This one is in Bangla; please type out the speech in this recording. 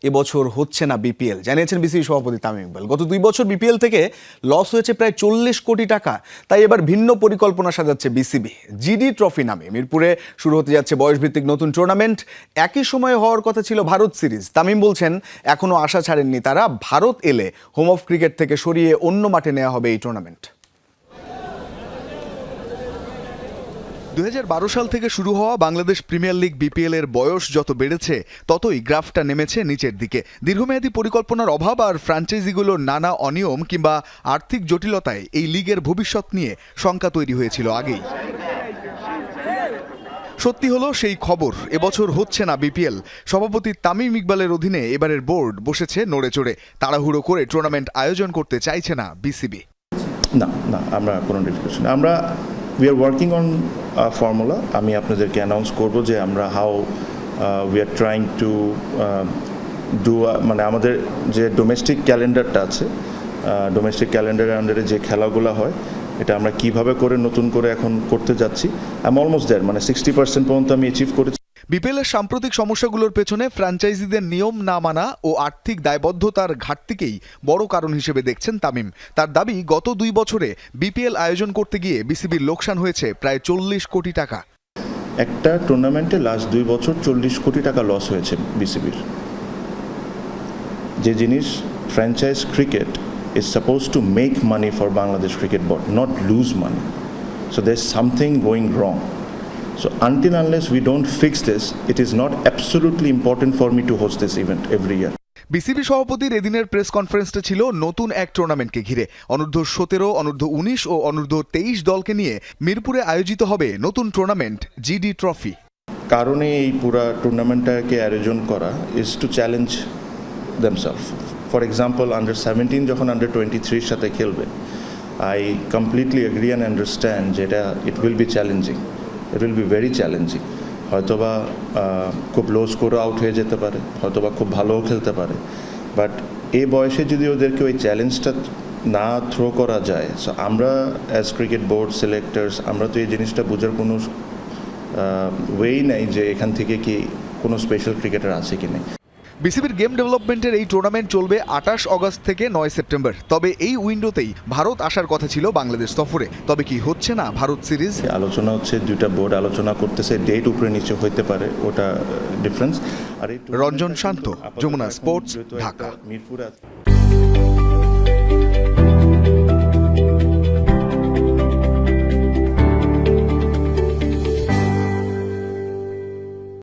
এবছর হচ্ছে না বিপিএল, জানিয়েছেন বিসিবি সভাপতি তামিম ইকবাল। গত 2 বছর বিপিএল থেকে লস হয়েছে প্রায় 40 কোটি টাকা। তাই এবার ভিন্ন পরিকল্পনা সাজাচ্ছে বিসিবি। জিডি ট্রফি নামে মিরপুরে শুরু হতে যাচ্ছে বয়সভিত্তিক নতুন টুর্নামেন্ট। একই সময়ে হওয়ার কথা ছিল ভারত সিরিজ। তামিম বলছেন এখনো আশা ছাড়েননি তারা। ভারত এলে হোম অফ ক্রিকেট থেকে সরিয়ে অন্য মাঠে নেওয়া হবে এই টুর্নামেন্ট। 2012 সাল থেকে শুরু হওয়া বাংলাদেশ প্রিমিয়ার লিগ বিপিএল এর বয়স যত বেড়েছে ততই গ্রাফটা নেমেছে নিচের দিকে। দীর্ঘমেয়াদী পরিকল্পনার অভাব আর ফ্র্যাঞ্চাইজিগুলোর নানা অনিয়ম কিংবা আর্থিক জটিলতায় এই লিগের ভবিষ্যৎ নিয়ে শঙ্কা তৈরি হয়েছিল আগেই। সত্যি হলো সেই খবর, এবছর হচ্ছে না বিপিএল। সভাপতি তামিম ইকবালের অধীনে এবারের বোর্ড বসেছে নড়ে চড়ে। তাড়াহুড়ো করে টুর্নামেন্ট আয়োজন করতে চাইছে না বিসিবি। না, আমরা কোনো ডিসকাশন, আমরা we are working on formula. আমি আপনাদেরকে অ্যানাউন্স করব যে আমরা how we are trying to do, মানে আমাদের যে ডোমেস্টিক ক্যালেন্ডারটা আছে, ডোমেস্টিক ক্যালেন্ডারের আন্ডারে যে খেলাগুলো হয় এটা আমরা কিভাবে করে নতুন করে এখন করতে যাচ্ছি। আই এম অলমোস্ট দেয়ার, মানে 60% পর্যন্ত আমি অ্যাচিভ করেছি। বিপিএলের সাম্প্রতিক সমস্যাগুলোর পেছনে ফ্র্যাঞ্চাইজিদের নিয়ম না মানা ও আর্থিক দায়বদ্ধতার ঘাটতিকেই বড় কারণ হিসেবে দেখছেন তামিম। তার দাবি, গত 2 বছরে বিপিএল আয়োজন করতে গিয়ে বিসিবির লোকসান হয়েছে প্রায় 40 কোটি টাকা। একটা টুর্নামেন্টে লাস্ট 2 বছর 40 কোটি টাকা লস হয়েছে বিসিবির। যে জিনিস franchise cricket is supposed to make money for Bangladesh Cricket Board, not lose money. So there's something going wrong. So until unless we don't fix this, it is not absolutely important for me to host this event every year. BCB সভাপতির এদিনের প্রেস কনফারেন্সটা ছিল নতুন এক টুর্নামেন্টকে ঘিরে। অনূর্ধ্ব 17, অনূর্ধ্ব 19 ও অনূর্ধ্ব 23 দলকে নিয়ে মিরপুরে আয়োজিত হবে নতুন টুর্নামেন্ট জিডি ট্রফি। কারণে এই পুরা টুর্নামেন্টটাকে আয়োজন করা is to challenge themselves. For example, under 17 যখন under 23 সাথে খেলবে, I completely agree and understand যেটা it will be challenging. It will be very challenging. হয়তোবা খুব লো স্কোর আউট হয়ে যেতে পারে, হয়তোবা খুব ভালোও খেলতে পারে, বাট এই বয়সে যদি ওদেরকে ওই চ্যালেঞ্জটা না থ্রো করা যায়, সো আমরা অ্যাজ ক্রিকেট বোর্ড সিলেক্টার্স আমরা তো এই জিনিসটা বোঝার কোনো ওয়েই নাই যে এখান থেকে কি কোনো স্পেশাল ক্রিকেটার আছে কি নেই। বিসিবির গেম ডেভেলপমেন্টের এই টুর্নামেন্ট চলবে 28 অগস্ট থেকে 9 সেপ্টেম্বর। তবে এই উইন্ডোতেই ভারত আসার কথা ছিল বাংলাদেশ সফরে। তবে কি হচ্ছে না ভারত সিরিজ? আলোচনা হচ্ছে, 2টা বোর্ড আলোচনা করতেছে, ডেট উপরে নিচে হইতে পারে, ওটা ডিফারেন্স। আর রঞ্জন শান্ত, যমুনা স্পোর্টস, ঢাকা। মিরপুরে